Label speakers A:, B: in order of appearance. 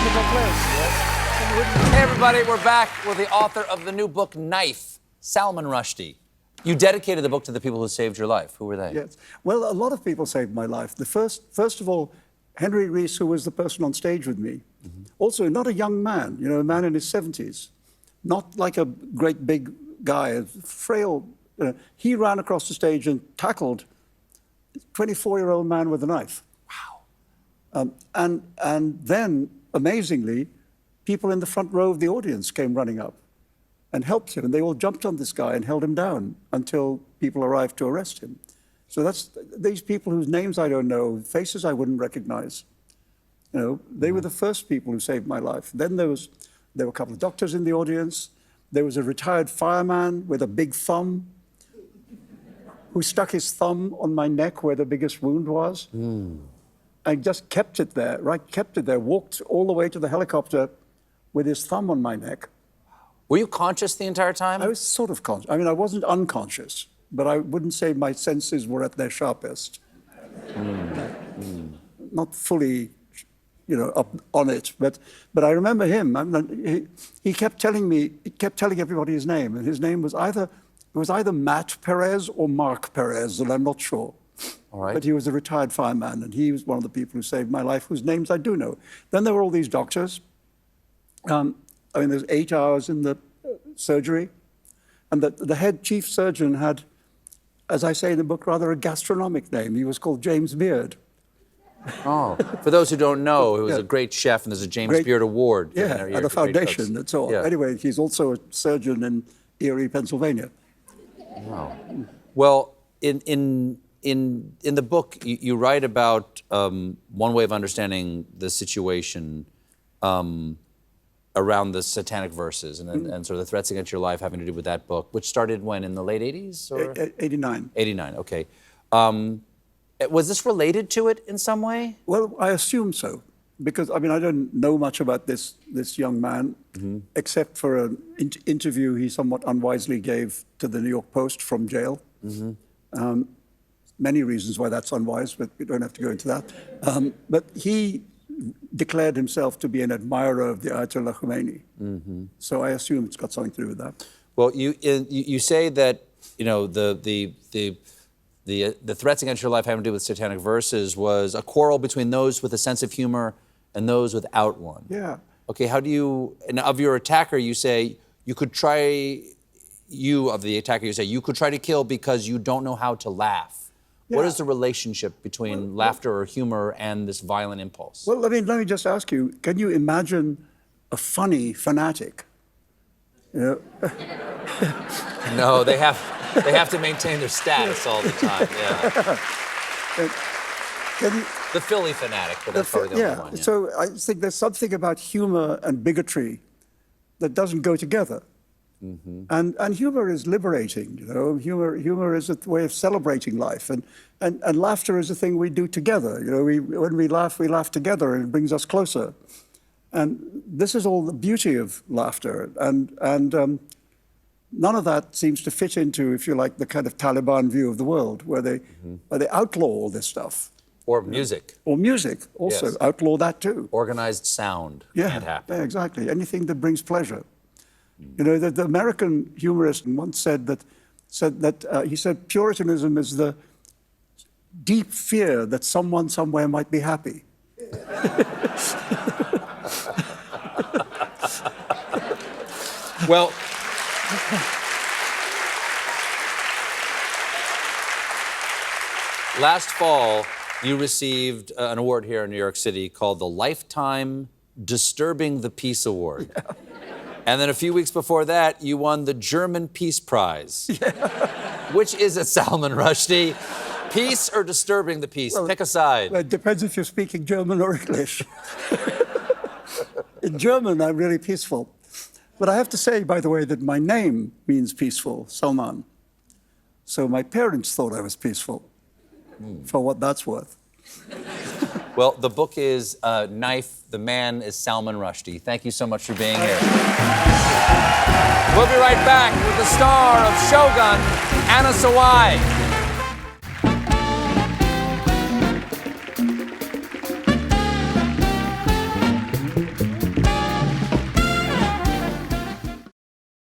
A: technical place.
B: Hey, everybody, we're back with the author of the new book, Knife, Salman Rushdie. You dedicated the book to the people who saved your life. Who were they?
A: Yes. Well, a lot of people saved my life. First of all, Henry Rees, who was the person on stage with me. Also, not a young man, a man in his 70s. Not like a great big guy, a frail. He ran across the stage and tackled a 24-year-old man with a knife. Wow. And then, amazingly, people in the front row of the audience came running up and helped him. And they all jumped on this guy and held him down until people arrived to arrest him. So that's these people whose names I don't know, faces I wouldn't recognize. They were the first people who saved my life. Then there were a couple of doctors in the audience. There was a retired fireman with a big thumb who stuck his thumb on my neck where the biggest wound was. And just kept it there, walked all the way to the helicopter with his thumb on my neck.
B: Were you conscious the entire time?
A: I was sort of conscious. I mean, I wasn't unconscious, but I wouldn't say my senses were at their sharpest. Not fully, up on it. But I remember him. He kept telling everybody his name, and his name was either Matt Perez or Mark Perez, and I'm not sure.
B: All right.
A: But he was a retired fireman, and he was one of the people who saved my life, whose names I do know. Then there were all these doctors. There's 8 hours in the surgery, and the head chief surgeon had, as I say in the book, rather a gastronomic name. He was called James Beard.
B: Oh, for those who don't know, he was a great chef, and there's a James Beard Award.
A: At a foundation, that's all. Yeah. Anyway, he's also a surgeon in Erie, Pennsylvania.
B: Wow. Well, in the book, you write about one way of understanding the situation around the satanic verses and sort of the threats against your life having to do with that book, which started when, in the late 80s? Or?
A: 89.
B: 89, okay. Was this related to it in some way?
A: Well, I assume so, because, I don't know much about this young man, except for an interview he somewhat unwisely gave to the New York Post from jail. Many reasons why that's unwise, but we don't have to go into that. But he declared himself to be an admirer of the Ayatollah Khomeini. So I assume it's got something to do with that.
B: Well, you say that the threats against your life having to do with satanic verses was a quarrel between those with a sense of humor and those without one.
A: Yeah.
B: Okay, and of your attacker, you say you could try to kill because you don't know how to laugh. Yeah. What is the relationship between laughter or humor and this violent impulse?
A: Well, let me just ask you, can you imagine a funny fanatic?
B: No, they have to maintain their status all the time, the Philly fanatic, but that's probably the only one. Yeah.
A: So I think there's something about humor and bigotry that doesn't go together. And humor is liberating, Humor is a way of celebrating life, and laughter is a thing we do together. When we laugh together, and it brings us closer. And this is all the beauty of laughter, and none of that seems to fit into, if you like, the kind of Taliban view of the world, where they outlaw all this stuff.
B: Or music.
A: Or music, also. Yes. Outlaw that too.
B: Organized sound. Can't happen.
A: Yeah, exactly. Anything that brings pleasure. The American humorist once said that Puritanism is the deep fear that someone somewhere might be happy.
B: Well, last fall, you received an award here in New York City called the Lifetime Disturbing the Peace Award. Yeah. And then a few weeks before that, you won the German Peace Prize. Yeah. Which is it, Salman Rushdie? Peace or disturbing the peace? Pick a side.
A: Well, it depends if you're speaking German or English. In German, I'm really peaceful. But I have to say, by the way, that my name means peaceful, Salman. So my parents thought I was peaceful, for what that's worth.
B: Well, the book is Knife. The man is Salman Rushdie. Thank you so much for being here. We'll be right back with the star of Shogun, Anna Sawai.